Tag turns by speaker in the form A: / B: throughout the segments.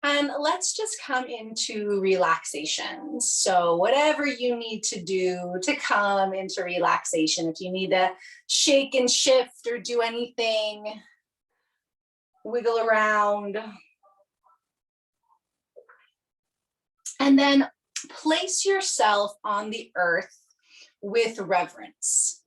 A: And let's just come into relaxation. So whatever you need to do to come into relaxation, if you need to shake and shift or do anything, wiggle around. And then place yourself on the earth with reverence.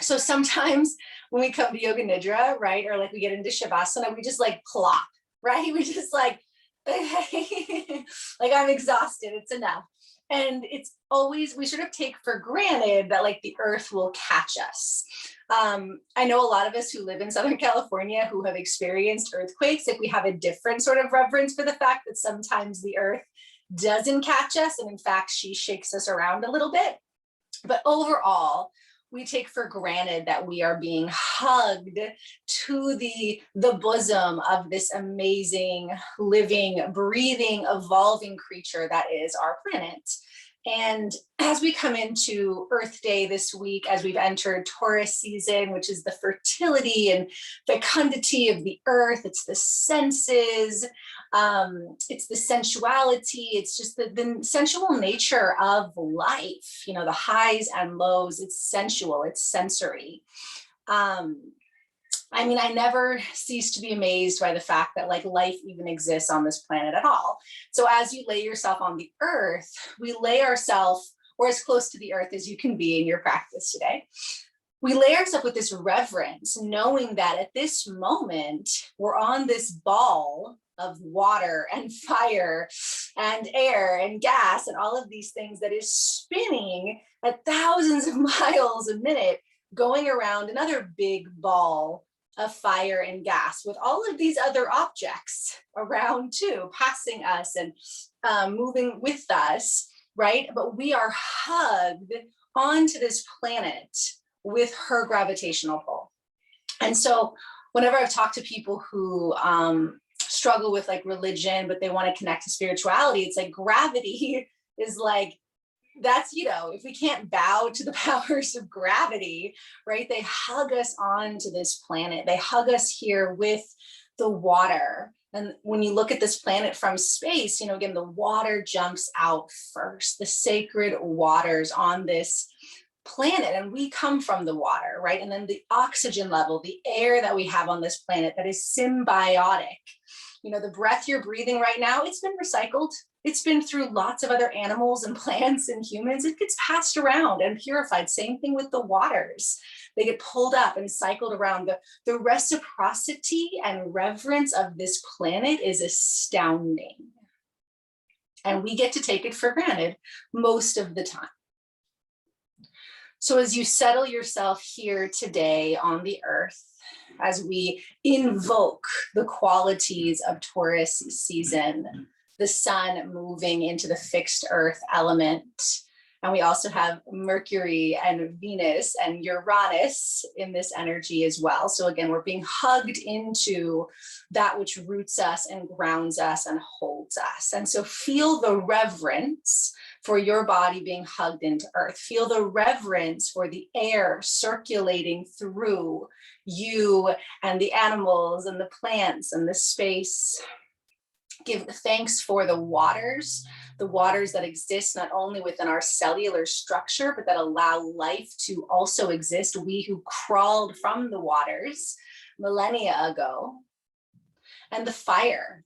A: So sometimes when we come to Yoga Nidra, right, or like we get into Shavasana, we just like plop, right? We just like, like I'm exhausted, it's enough. And it's always, we sort of take for granted that like the earth will catch us. I know a lot of us who live in Southern California who have experienced earthquakes, like we have a different sort of reverence for the fact that sometimes the earth doesn't catch us. And in fact, she shakes us around a little bit. But overall, we take for granted that we are being hugged to the bosom of this amazing, living, breathing, evolving creature that is our planet. And as we come into Earth Day this week, as we've entered Taurus season, which is the fertility and fecundity of the earth, it's the senses, it's the sensuality, it's just the sensual nature of life, you know, the highs and lows, it's sensual, it's sensory. I mean, I never cease to be amazed by the fact that like life even exists on this planet at all. So as you lay yourself on the earth, we lay ourselves, or as close to the earth as you can be in your practice today. We lay ourselves with this reverence, knowing that at this moment, we're on this ball of water and fire and air and gas and all of these things that is spinning at thousands of miles a minute, going around another big ball of fire and gas with all of these other objects around too, passing us and moving with us, right? But we are hugged onto this planet with her gravitational pull. And so whenever I've talked to people who struggle with like religion, but they want to connect to spirituality, it's like gravity is like, that's, you know, if we can't bow to the powers of gravity, right? They hug us onto this planet. They hug us here with the water. And when you look at this planet from space, you know, again, the water jumps out first, the sacred waters on this planet, and we come from the water, right? And then the oxygen level, the air that we have on this planet that is symbiotic. You know, the breath you're breathing right now, it's been recycled. It's been through lots of other animals and plants and humans. It gets passed around and purified. Same thing with the waters. They get pulled up and cycled around. The reciprocity and reverence of this planet is astounding. And we get to take it for granted most of the time. So as you settle yourself here today on the earth, as we invoke the qualities of Taurus season, the sun moving into the fixed earth element, and we also have Mercury and Venus and Uranus in this energy as well. So again, we're being hugged into that which roots us and grounds us and holds us. And so feel the reverence for your body being hugged into earth. Feel the reverence for the air circulating through you and the animals and the plants and the space. Give thanks for the waters that exist not only within our cellular structure, but that allow life to also exist. We who crawled from the waters millennia ago. And the fires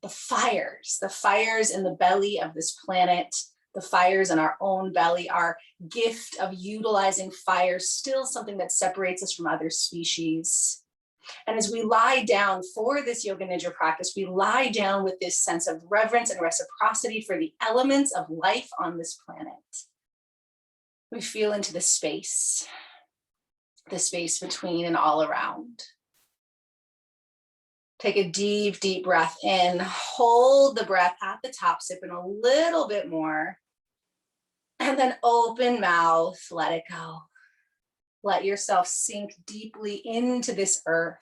A: in the belly of this planet, the fires in our own belly, our gift of utilizing fire, still something that separates us from other species. And as we lie down for this Yoga Nidra practice, we lie down with this sense of reverence and reciprocity for the elements of life on this planet. We feel into the space between and all around. Take a deep, deep breath in, hold the breath at the top, sip in a little bit more, and then open mouth, let it go. Let yourself sink deeply into this earth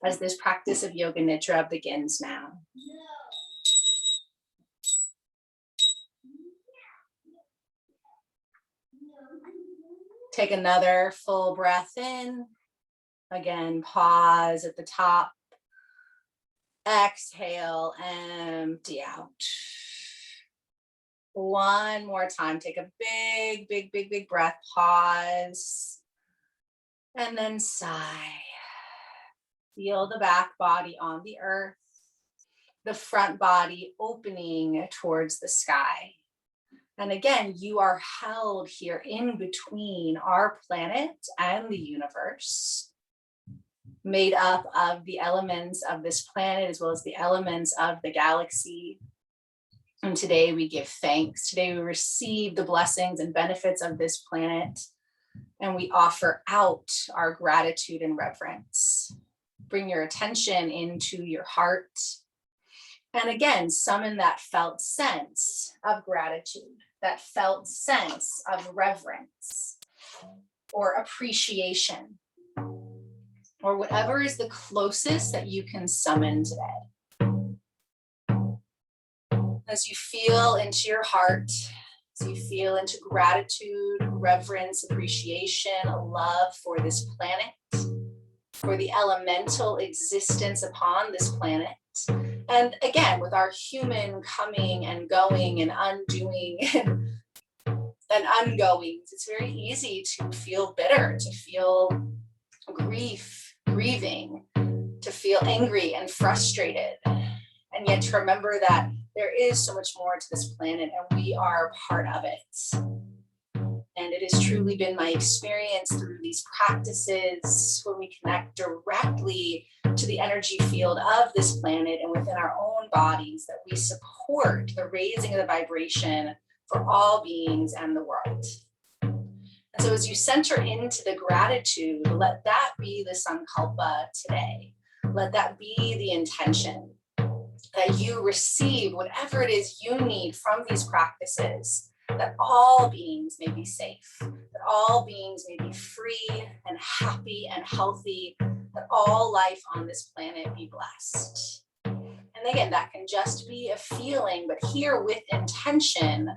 A: as this practice of Yoga Nidra begins now. Take another full breath in. Again, pause at the top. Exhale, empty out. One more time. Take a big, big, big, big breath. Pause. And then sigh. Feel the back body on the earth. The front body opening towards the sky. And again, you are held here in between our planet and the universe, made up of the elements of this planet as well as the elements of the galaxy. And today we give thanks. Today we receive the blessings and benefits of this planet, and we offer out our gratitude and reverence. Bring your attention into your heart. And again, summon that felt sense of gratitude, that felt sense of reverence or appreciation, or whatever is the closest that you can summon today. As you feel into your heart, as you feel into gratitude, reverence, appreciation, love for this planet, for the elemental existence upon this planet. And again, with our human coming and going and undoing and ongoings, it's very easy to feel bitter, to feel grieving, to feel angry and frustrated. And yet to remember that there is so much more to this planet and we are part of it. And it has truly been my experience through these practices when we connect directly to the energy field of this planet and within our own bodies that we support the raising of the vibration for all beings and the world. And so as you center into the gratitude, let that be the sankalpa today. Let that be the intention that you receive whatever it is you need from these practices, that all beings may be safe, that all beings may be free and happy and healthy, that all life on this planet be blessed. And again, that can just be a feeling, but here with intention,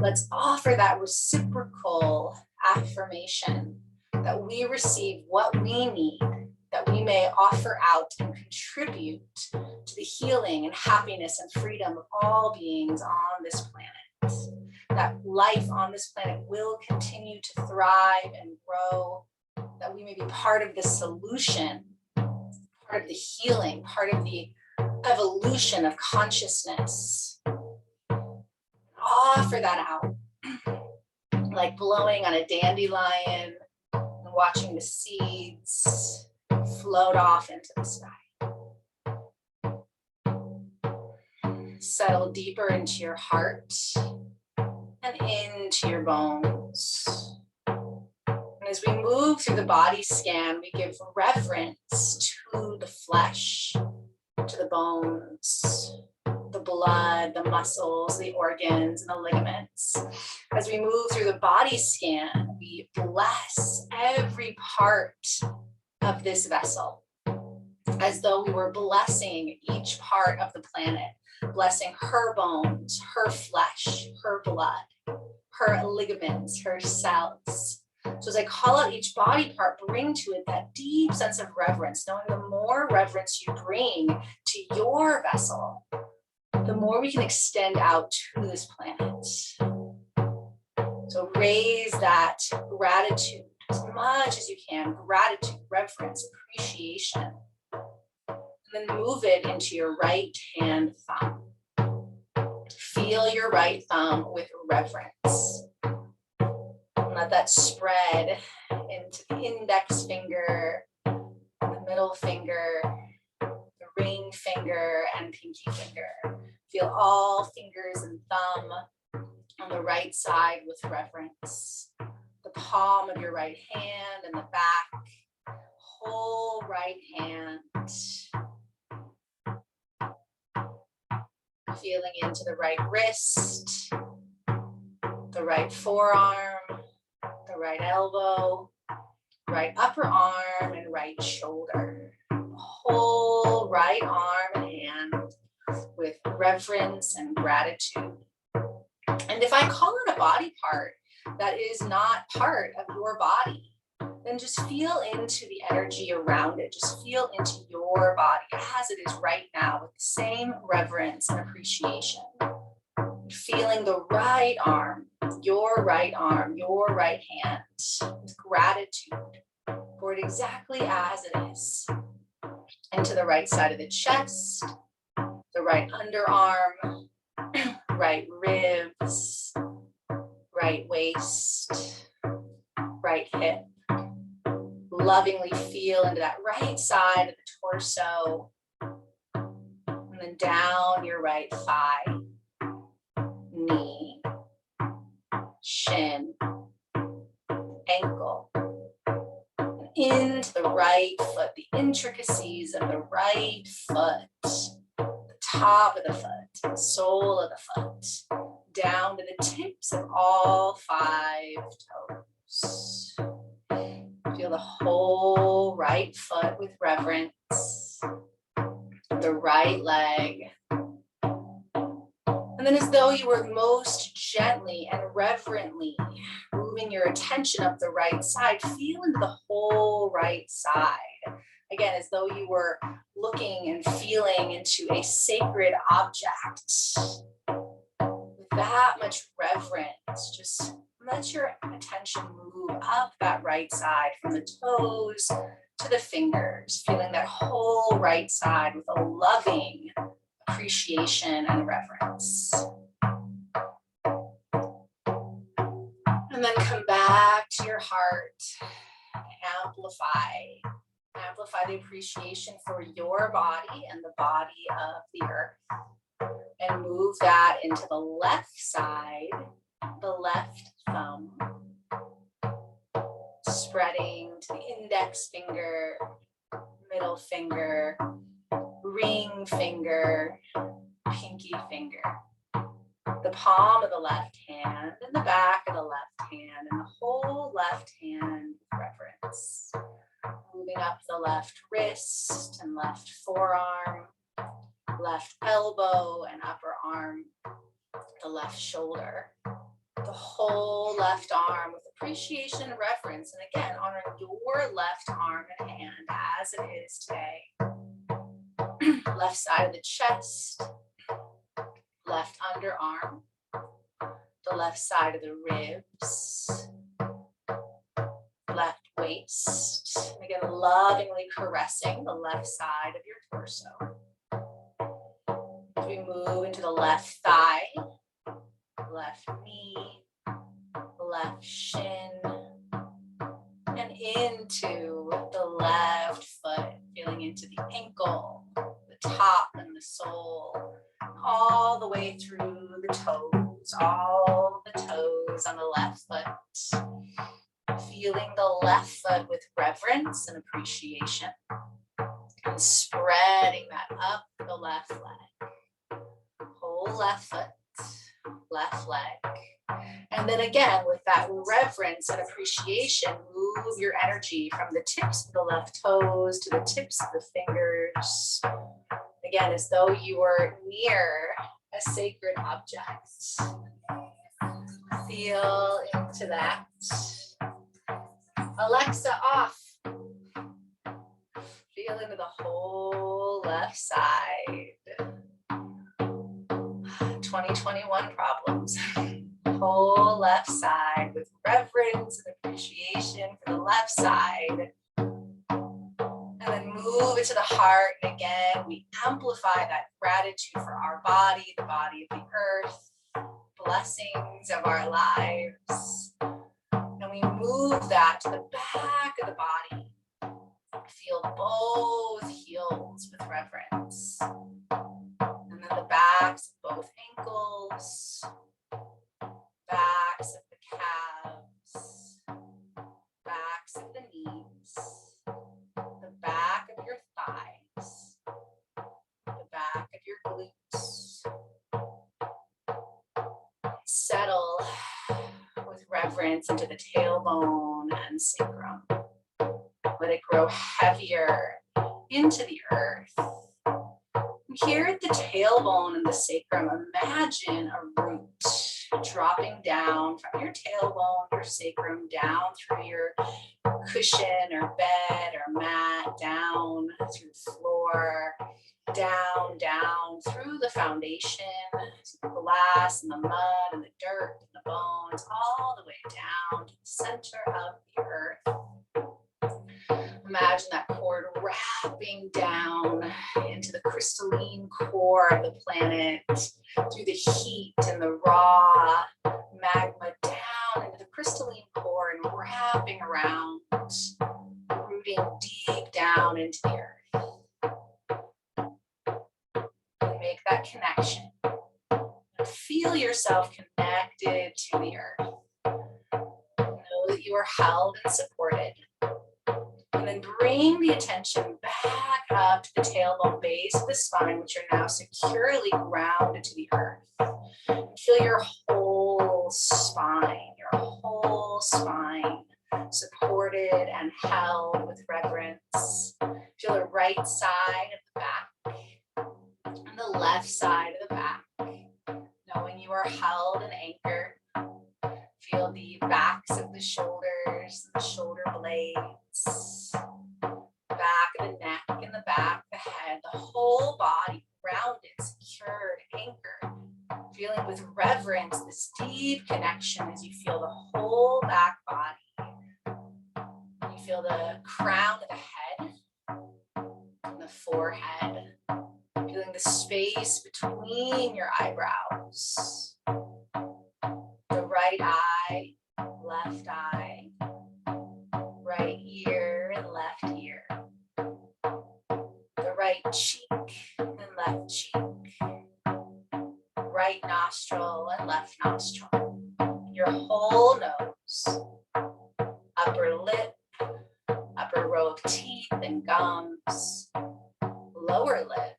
A: let's offer that reciprocal affirmation that we receive what we need, that we may offer out and contribute to the healing and happiness and freedom of all beings on this planet. That life on this planet will continue to thrive and grow, that we may be part of the solution, part of the healing, part of the evolution of consciousness. Offer that out, like blowing on a dandelion and watching the seeds float off into the sky. Settle deeper into your heart and into your bones. And as we move through the body scan, we give reverence to the flesh, to the bones, the blood, the muscles, the organs, and the ligaments. As we move through the body scan, we bless every part of this vessel, as though we were blessing each part of the planet, blessing her bones, her flesh, her blood, her ligaments, her cells. So as I call out each body part, bring to it that deep sense of reverence, knowing the more reverence you bring to your vessel, the more we can extend out to this planet. So raise that gratitude as much as you can, gratitude, reverence, appreciation, and then move it into your right hand thumb. Feel your right thumb with reverence. And let that spread into the index finger, the middle finger, the ring finger, and pinky finger. Feel all fingers and thumb on the right side with reverence. The palm of your right hand and the back, whole right hand. Feeling into the right wrist, the right forearm, the right elbow, right upper arm, and right shoulder. Whole right arm and hand with reverence and gratitude. And if I call it a body part that is not part of your body, Then just feel into the energy around it. Just feel into your body as it is right now with the same reverence and appreciation. Feeling the right arm, your right hand with gratitude for it exactly as it is. Into the right side of the chest, the right underarm, right ribs, right waist, right hip. Lovingly feel into that right side of the torso, and then down your right thigh, knee, shin, ankle, and into the right foot, the intricacies of the right foot, the top of the foot, the sole of the foot, down to the tips of all 5 toes. Feel the whole right foot with reverence, the right leg. And then as though you were most gently and reverently moving your attention up the right side, feel into the whole right side. Again, as though you were looking and feeling into a sacred object. With that much reverence, just let your attention move up that right side from the toes to the fingers, feeling that whole right side with a loving appreciation and reverence. And then come back to your heart and amplify the appreciation for your body and the body of the earth. And move that into the left side, the left thumb, spreading to the index finger, middle finger, ring finger, pinky finger, the palm of the left hand and the back of the left hand and the whole left hand with reverence. Moving up the left wrist and left forearm, left elbow and upper arm, the left shoulder, the whole left arm with appreciation and reverence. And again, honoring your left arm and hand as it is today. Left side of the chest, left underarm, the left side of the ribs, left waist. And again, lovingly caressing the left side of your torso. As we move into the left thigh, left knee, left shin, and into the left foot, feeling into the ankle, the top and the sole, all the way through the toes, all the toes on the left foot. Feeling the left foot with reverence and appreciation, and spreading that up the left leg. Whole left foot, left leg. And then again, with that reverence and appreciation, move your energy from the tips of the left toes to the tips of the fingers. Again, as though you were near a sacred object. Feel into that. Alexa, off. Feel into the whole left side. 2021 problems. Whole left side with reverence and appreciation for the left side. And then move it to the heart. And again, we amplify that gratitude for our body, the body of the earth, blessings of our lives. And we move that to the back of the body. Feel both heels with reverence. And then the backs of both ankles, backs of the calves, backs of the knees, the back of your thighs, the back of your glutes. Settle with reverence into the tailbone and sacrum. Let it grow heavier into the earth. Here at the tailbone and the sacrum, imagine a root dropping down from your tailbone, your sacrum, down through your cushion or bed or mat, down through the floor, down through the foundation, the glass and the mud and the dirt and the bones, all the way down to the center of the earth. Imagine that cord wrapping down into the crystalline core of the planet through the heat and the raw magma down into the crystalline core and wrapping around, rooting deep down into the earth. And make that connection. And feel yourself connected to the earth. Know that you are held and supported. And then bring the attention back up to the tailbone base of the spine, which are now securely grounded to the earth. Feel your whole spine supported and held with reverence. Feel the right side of the back and the left side of the back, knowing you are held and anchored. Feel the backs of the shoulders, the shoulder blades, back of the neck and the back of the head, the whole body grounded, secured, anchored. Feeling with reverence this deep connection as you feel the whole back body. You feel the crown of the head and the forehead. Feeling the space between your eyebrows. The right eye, left eye, right ear and left ear. The right cheek and left cheek. Right nostril and left nostril. Your whole nose. Upper lip, upper row of teeth and gums. Lower lip,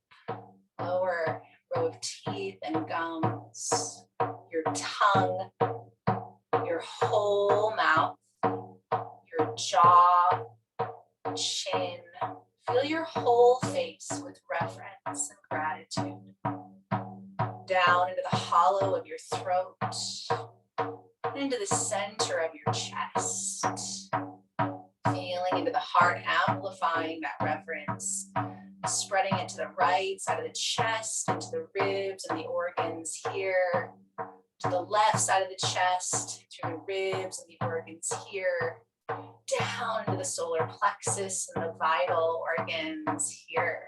A: lower row of teeth and gums. Your tongue, your whole mouth, your jaw, chin. Feel your whole face with reverence and gratitude. Down into the hollow of your throat, into the center of your chest. Feeling into the heart, amplifying that reverence. Spreading it to the right side of the chest, into the ribs and the organs here. To the left side of the chest, through the ribs and the organs here, down into the solar plexus and the vital organs here,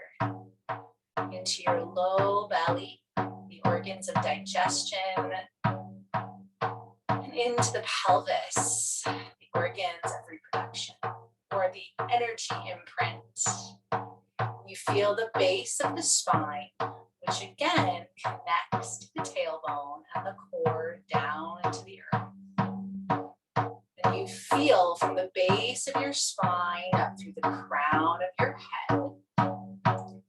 A: into your low belly, the organs of digestion, and into the pelvis, the organs of reproduction, or the energy imprint. You feel the base of the spine, which again connects to the tailbone and the core down into the earth. And you feel from the base of your spine up through the crown of your head,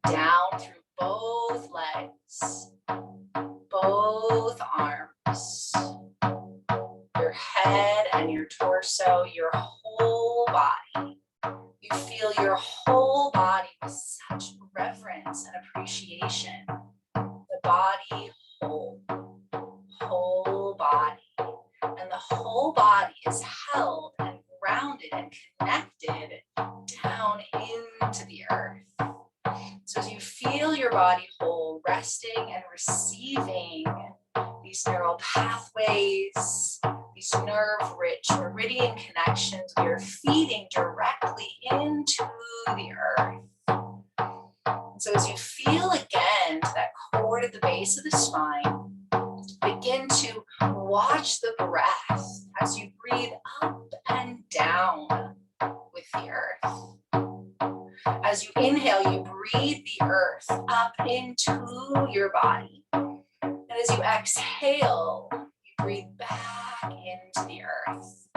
A: down through both legs, both arms, your head and your torso, your whole body. You feel your whole body with such reverence and appreciation. The body whole body. And the whole body is held and grounded and connected down into the earth. So as you feel your body whole, resting and receiving these neural pathways, these nerve-rich meridian connections, we are feeding directly into the earth. So as you feel again to that cord at the base of the spine, begin to watch the breath as you breathe up and down with the earth. As you inhale, you breathe the earth up into your body. And as you exhale, you breathe back into the earth.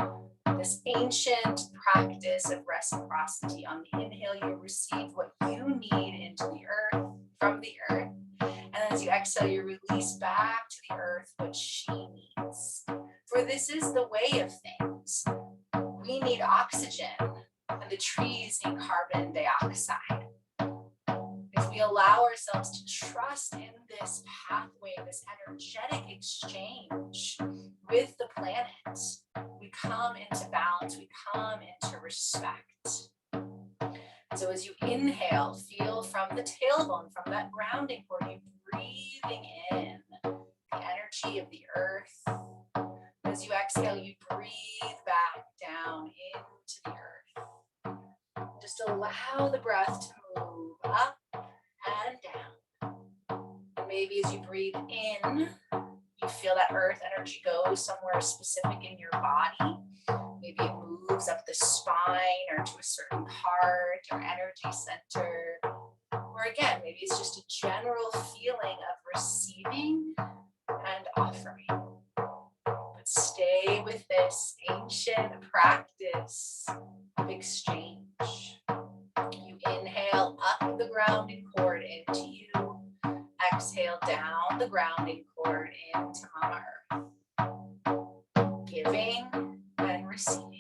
A: This ancient practice of reciprocity. On the inhale, you receive what you need into the earth, from the earth. And as you exhale, you release back to the earth what she needs. For this is the way of things. We need oxygen, and the trees need carbon dioxide. If we allow ourselves to trust in this pathway, this energetic exchange with the planet, we come into balance, we come into respect. So as you inhale, feel from the tailbone, from that grounding cord, you breathing in the energy of the earth. As you exhale, you breathe back down into the earth. Just allow the breath to move up and down. And maybe as you breathe in, you feel that earth energy go somewhere specific in your body. Maybe it moves up the spine or to a certain heart or energy center. Or again, maybe it's just a general feeling of receiving and offering. But stay with this ancient practice of exchange. You inhale up the grounding cord into you. Exhale down the grounding cord into Mama Earth. Giving and receiving.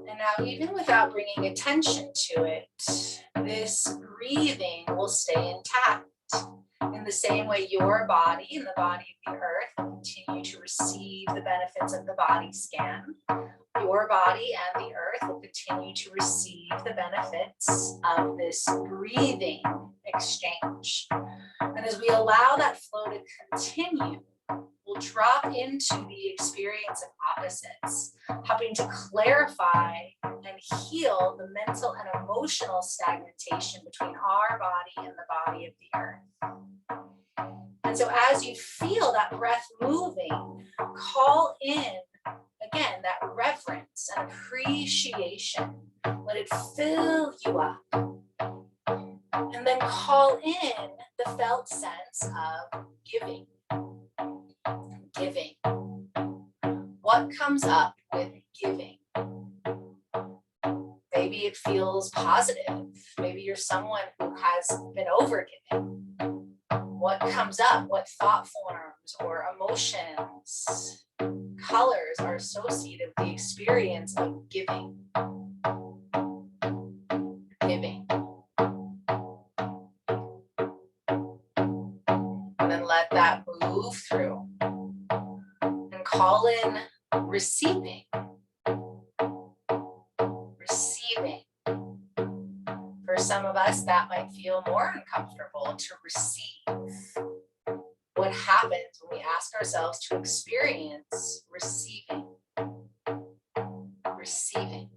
A: And now, even without bringing attention to it, this breathing will stay intact. In the same way, your body and the body of the earth will continue to receive the benefits of the body scan. Your body and the earth will continue to receive the benefits of this breathing exchange. And as we allow that flow to continue, we'll drop into the experience of opposites, helping to clarify and heal the mental and emotional stagnation between our body and the body of the earth. And so as you feel that breath moving, call in, again, that reverence and appreciation. Let it fill you up. And then call in the felt sense of giving. Giving. What comes up with giving? Maybe it feels positive. Maybe you're someone who has been overgiving. What comes up? What thought forms or emotions, colors are associated with the experience of giving? Giving. And then let that move through. Call in receiving. Receiving. For some of us, that might feel more uncomfortable to receive. What happens when we ask ourselves to experience receiving? Receiving.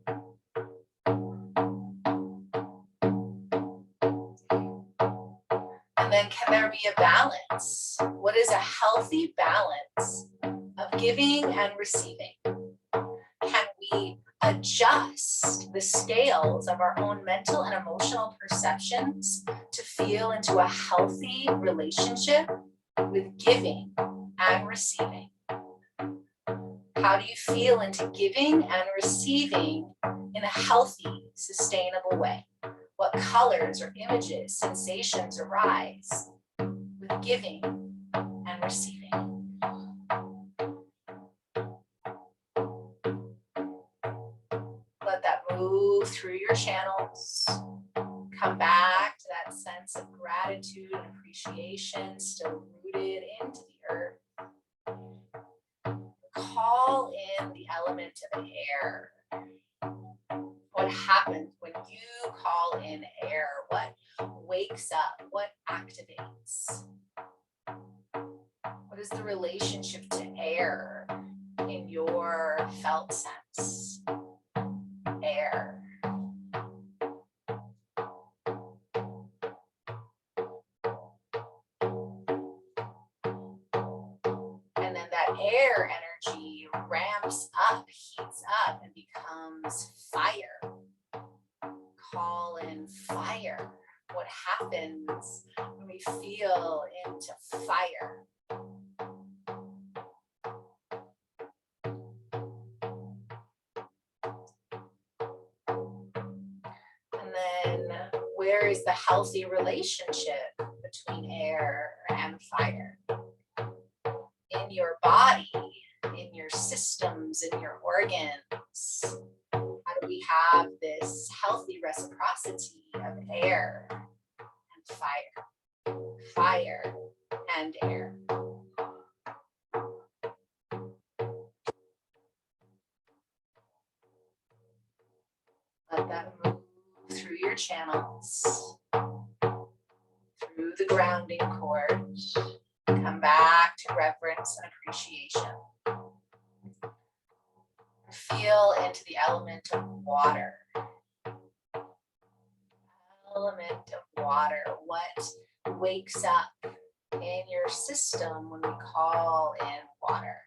A: And then can there be a balance? What is a healthy balance of giving and receiving? Can we adjust the scales of our own mental and emotional perceptions to feel into a healthy relationship with giving and receiving? How do you feel into giving and receiving in a healthy, sustainable way? What colors or images, sensations arise with giving and receiving? Let that move through your channels. Come back to that sense of gratitude and appreciation, still rooted into the earth. Call in the element of air. What happens when you call in air? What wakes up? What activates? What is the relationship to air in your felt sense? Air. And then that air energy ramps up, heats up, and becomes fire. Call in fire. what happens when we feel into fire. And then where is the healthy relationship between air and fire? In your body, in your systems, in your organs. How do we have this healthy reciprocity of air and fire? Fire and air. Let that move through your channels, through the grounding cord. Come back to reverence and appreciation. Feel into the element of water. Element of water. What wakes up in your system when we call in water?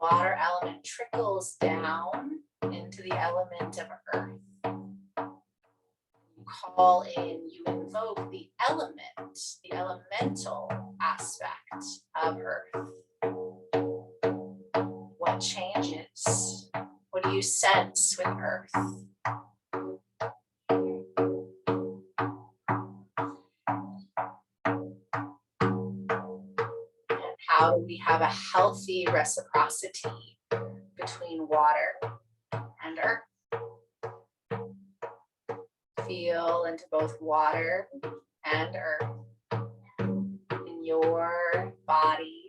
A: Water element trickles down into the element of earth. You call in, you invoke the element, the elemental aspect of earth. What changes? What do you sense with earth? How do we have a healthy reciprocity between water and earth? Feel into both water and earth in your body,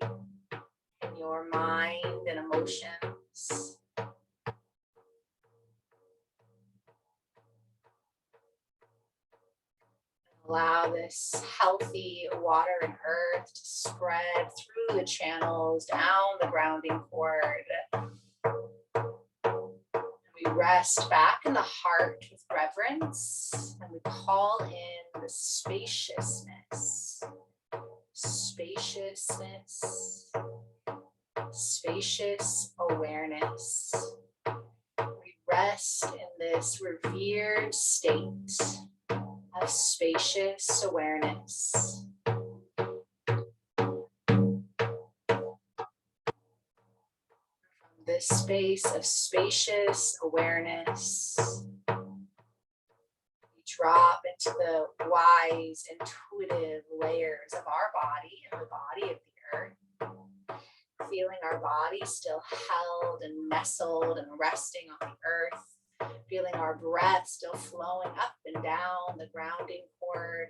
A: in your mind and emotions. Allow this healthy water and earth to spread through the channels, down the grounding cord. And we rest back in the heart with reverence, and we call in the spaciousness. Spaciousness. Spacious awareness. We rest in this revered state of spacious awareness. From this space of spacious awareness, we drop into the wise, intuitive layers of our body and the body of the earth, feeling our body still held and nestled and resting on the earth. Feeling our breath still flowing up and down the grounding cord,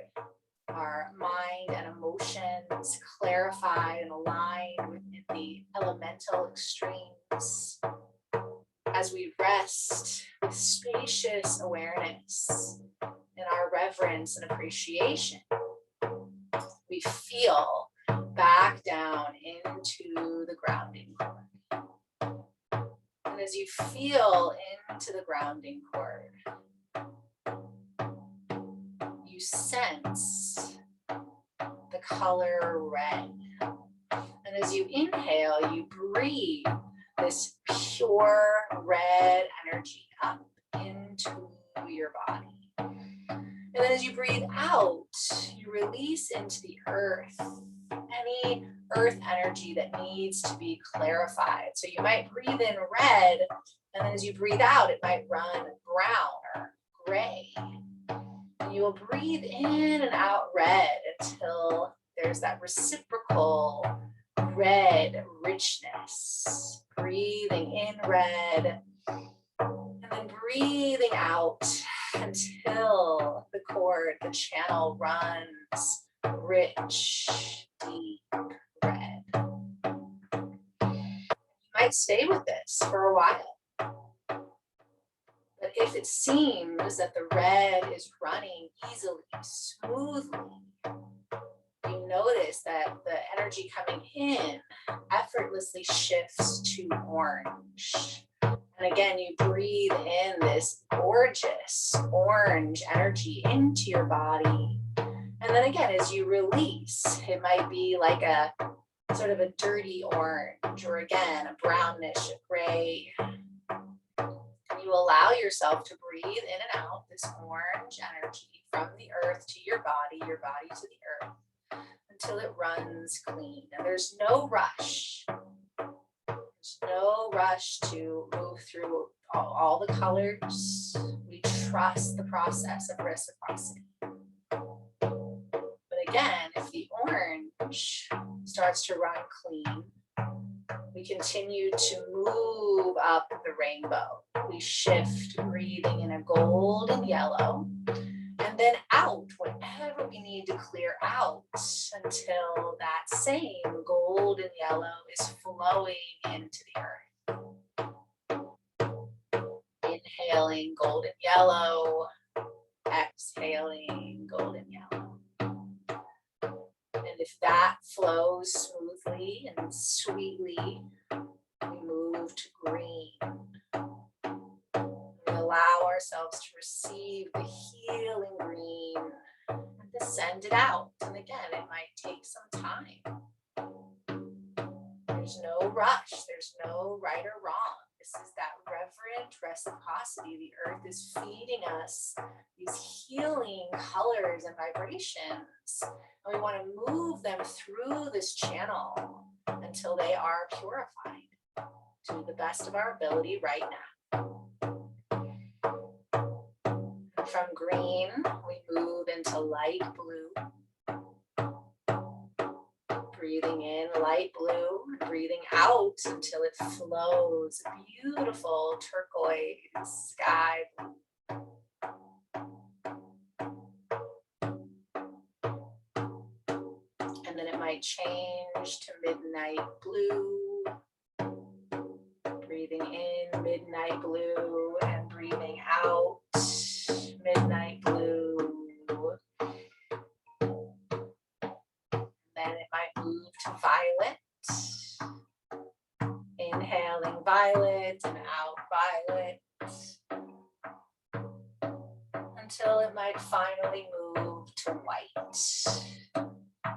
A: our mind and emotions clarified and aligned within the elemental extremes. As we rest with spacious awareness in our reverence and appreciation, we feel back down into the grounding cord. And as you feel into the grounding cord, you sense the color red. And as you inhale, you breathe this pure red energy up into your body. And then as you breathe out, you release into the earth any earth energy that needs to be clarified. So you might breathe in red, and then as you breathe out, it might run brown or gray. And you will breathe in and out red until there's that reciprocal red richness. Breathing in red, and then breathing out until the cord, the channel runs rich, deep red. You might stay with this for a while. But if it seems that the red is running easily, smoothly, you notice that the energy coming in effortlessly shifts to orange. And again, you breathe in this gorgeous orange energy into your body. And then again, as you release, it might be like a sort of a dirty orange, or again, a brownish, a gray. And you allow yourself to breathe in and out this orange energy from the earth to your body to the earth, until it runs clean. And there's no rush. There's no rush to move through all the colors. We trust the process of reciprocity. But again, if the orange starts to run clean, we continue to move up the rainbow. We shift, breathing in a gold and yellow, and then out whatever we need to clear out, until that same gold and yellow is flowing into the earth. Inhaling golden yellow, exhaling golden yellow. And if that flows smoothly and sweetly, we move to green. We allow ourselves to receive the healing green and to send it out. And again, it might take some time. There's no rush. There's no right or wrong. This is that reverent reciprocity. The earth is feeding us these healing colors and vibrations. And we want to move them through this channel until they are purified to the best of our ability right now. From green, we move into light blue. Breathing in light blue, breathing out until it flows, beautiful turquoise sky blue. And then it might change to midnight blue. Breathing in midnight blue and breathing out midnight blue. Then it might move to violet. Inhaling violet and out violet. Until it might finally move to white. So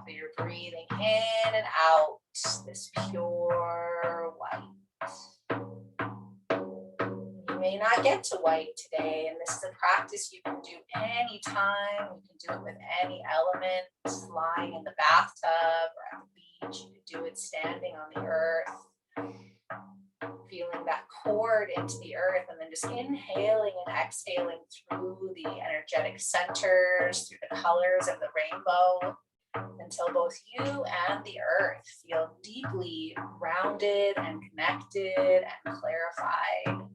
A: you're breathing in and out this pure white. You may not get to white today, and this is a practice you can do anytime. You can do it with any element, lying in the bathtub or at the beach. You can do it standing on the earth, feeling that cord into the earth, and then just inhaling and exhaling through the energetic centers, through the colors of the rainbow, until both you and the earth feel deeply grounded and connected and clarified.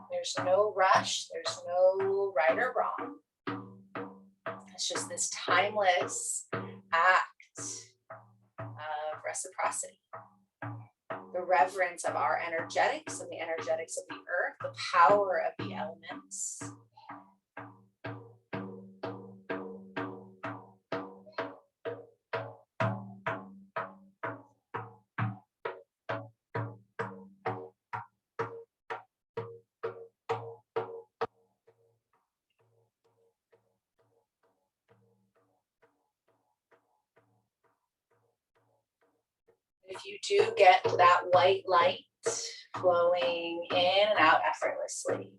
A: There's no rush, there's no right or wrong. It's just this timeless act of reciprocity. The reverence of our energetics and the energetics of the earth, the power of the elements. If you do get to that white light flowing in and out effortlessly,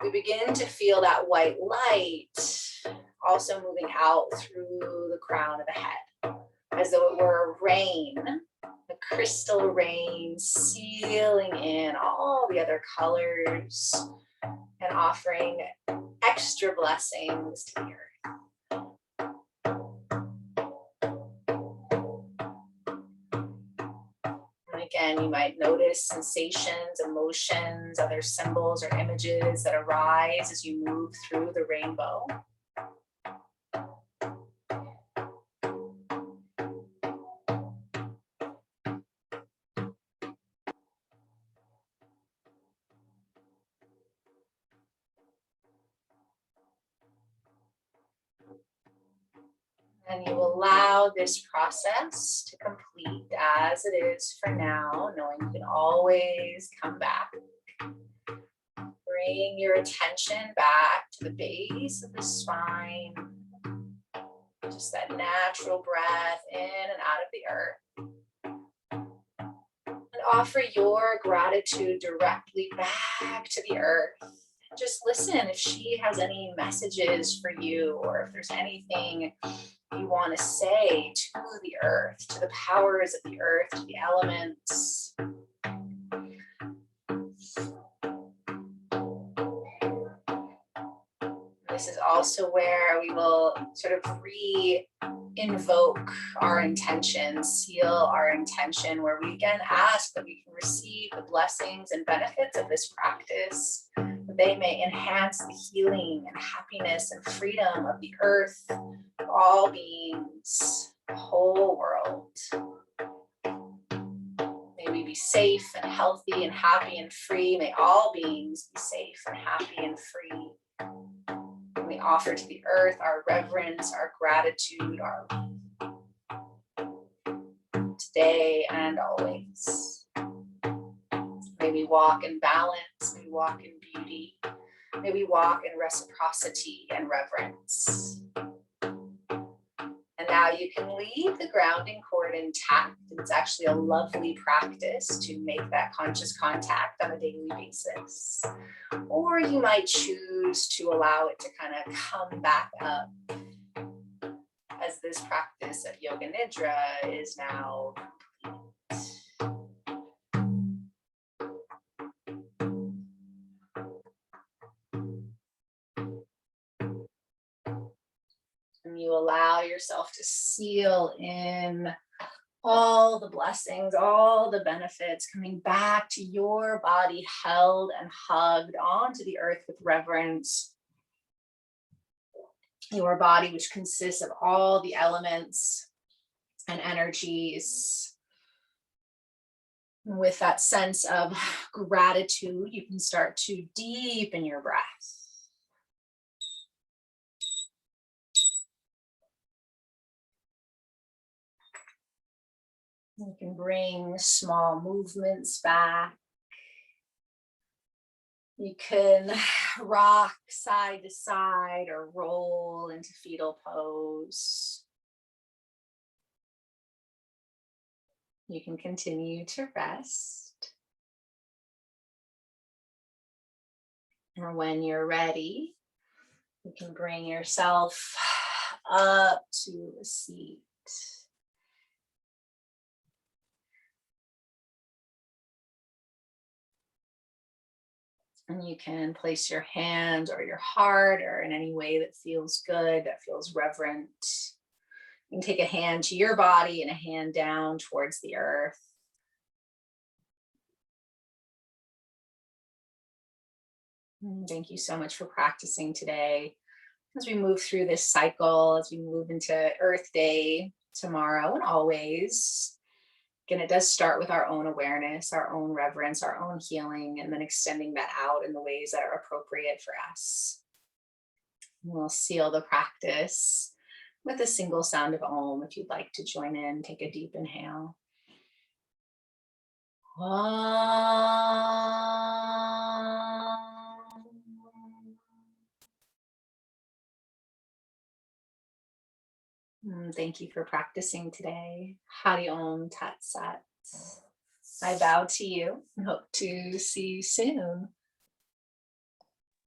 A: we begin to feel that white light also moving out through the crown of the head, as though it were rain, the crystal rain sealing in all the other colors and offering extra blessings to the earth. Again, you might notice sensations, emotions, other symbols or images that arise as you move through the rainbow. And you allow this process to complete as it is for now, knowing you can always come back. Bring your attention back to the base of the spine, Just that natural breath in and out of the earth. And offer your gratitude directly back to the earth. Just listen if she has any messages for you, or if there's anything you want to say to the earth, to the powers of the earth, to the elements. This is also where we will sort of re-invoke our intention, seal our intention, where we again ask that we can receive the blessings and benefits of this practice, that they may enhance the healing and happiness and freedom of the earth, of all beings, the whole world. May we be safe and healthy and happy and free. May all beings be safe and happy and free. We offer to the earth our reverence, our gratitude, our today and always. May we walk in balance, may we walk in beauty, may we walk in reciprocity and reverence. And now you can leave the grounding cord intact. It's actually a lovely practice to make that conscious contact on a daily basis. Or you might choose to allow it to kind of come back up as this practice of Yoga Nidra is now complete. And you allow yourself to seal in all the blessings, all the benefits coming back to your body, held and hugged onto the earth with reverence. Your body, which consists of all the elements and energies. And with that sense of gratitude, you can start to deepen your breath. You can bring small movements back. You can rock side to side or roll into fetal pose. You can continue to rest. And when you're ready, you can bring yourself up to a seat. And you can place your hand or your heart or in any way that feels good, that feels reverent. You can take a hand to your body and a hand down towards the earth. Thank you so much for practicing today. As we move through this cycle, as we move into Earth Day tomorrow and always, again, it does start with our own awareness, our own reverence, our own healing, and then extending that out in the ways that are appropriate for us. We'll seal the practice with a single sound of Om. If you'd like to join in, take a deep inhale. Thank you for practicing today. Hari Om Tat Sat. I bow to you and hope to see you soon.